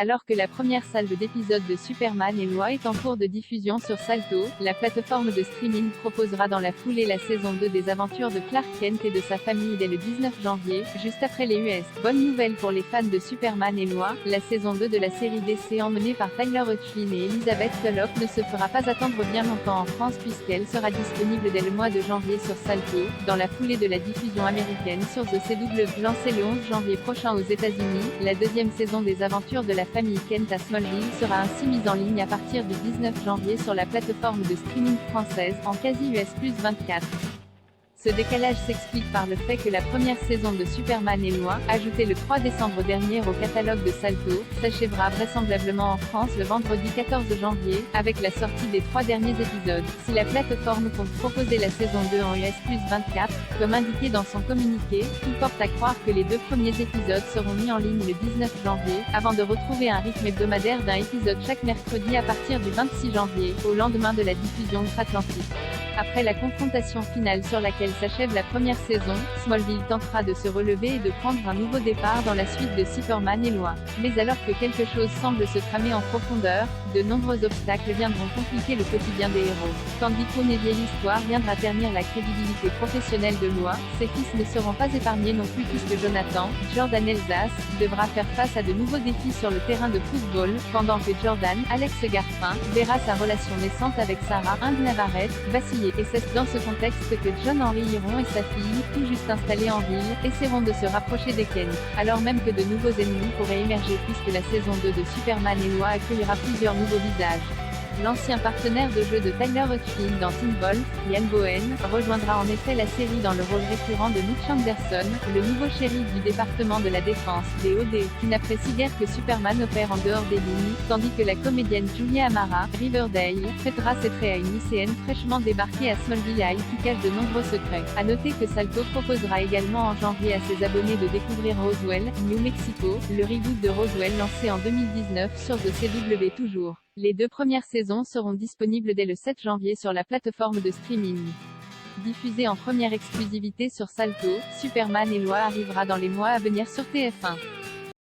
Alors que la première salve d'épisodes de Superman et Lois est en cours de diffusion sur Salto, la plateforme de streaming proposera dans la foulée la saison 2 des aventures de Clark Kent et de sa famille dès le 19 janvier, juste après les US. Bonne nouvelle pour les fans de Superman et Lois, la saison 2 de la série DC emmenée par Tyler Hoechlin et Elizabeth Tulloch ne se fera pas attendre bien longtemps en France puisqu'elle sera disponible dès le mois de janvier sur Salto, dans la foulée de la diffusion américaine sur The CW. Lancée le 11 janvier prochain aux États-Unis, la deuxième saison des aventures de la famille Kent à Smallville sera ainsi mise en ligne à partir du 19 janvier sur la plateforme de streaming française, en quasi US plus 24. Ce décalage s'explique par le fait que la première saison de Superman et Lois, ajoutée le 3 décembre dernier au catalogue de Salto, s'achèvera vraisemblablement en France le vendredi 14 janvier, avec la sortie des 3 derniers épisodes. Si la plateforme compte proposer la saison 2 en US plus 24, comme indiqué dans son communiqué, tout porte à croire que les 2 premiers épisodes seront mis en ligne le 19 janvier, avant de retrouver un rythme hebdomadaire d'un épisode chaque mercredi à partir du 26 janvier, au lendemain de la diffusion outre-Atlantique. Après la confrontation finale sur laquelle s'achève la première saison, Smallville tentera de se relever et de prendre un nouveau départ dans la suite de Superman et Lois. Mais alors que quelque chose semble se tramer en profondeur, de nombreux obstacles viendront compliquer le quotidien des héros. Tandis qu'une vieille histoire viendra ternir la crédibilité professionnelle de Lois, ses fils ne seront pas épargnés non plus puisque Jonathan, Jordan Elsass, devra faire face à de nouveaux défis sur le terrain de football, pendant que Jordan, Alex Garfin, verra sa relation naissante avec Sarah Inge Navarrete vaciller. Et c'est dans ce contexte que John Henry Iron et sa fille, tout juste installés en ville, essaieront de se rapprocher des Kent, alors même que de nouveaux ennemis pourraient émerger puisque la saison 2 de Superman et Lois accueillera plusieurs nouveaux visages. L'ancien partenaire de jeu de Tyler Hoechlin dans Teen Wolf, Ian Bohen, rejoindra en effet la série dans le rôle récurrent de Mitch Anderson, le nouveau shérif du département de la Défense, DOD, qui n'apprécie guère que Superman opère en dehors des lignes, tandis que la comédienne Julia Amara, Riverdale, prêtera ses traits à une lycéenne fraîchement débarquée à Smallville High qui cache de nombreux secrets. À noter que Salto proposera également en janvier à ses abonnés de découvrir Roswell, New Mexico, le reboot de Roswell lancé en 2019 sur The CW toujours. Les 2 premières saisons seront disponibles dès le 7 janvier sur la plateforme de streaming. Diffusée en première exclusivité sur Salto, Superman et Lois arrivera dans les mois à venir sur TF1.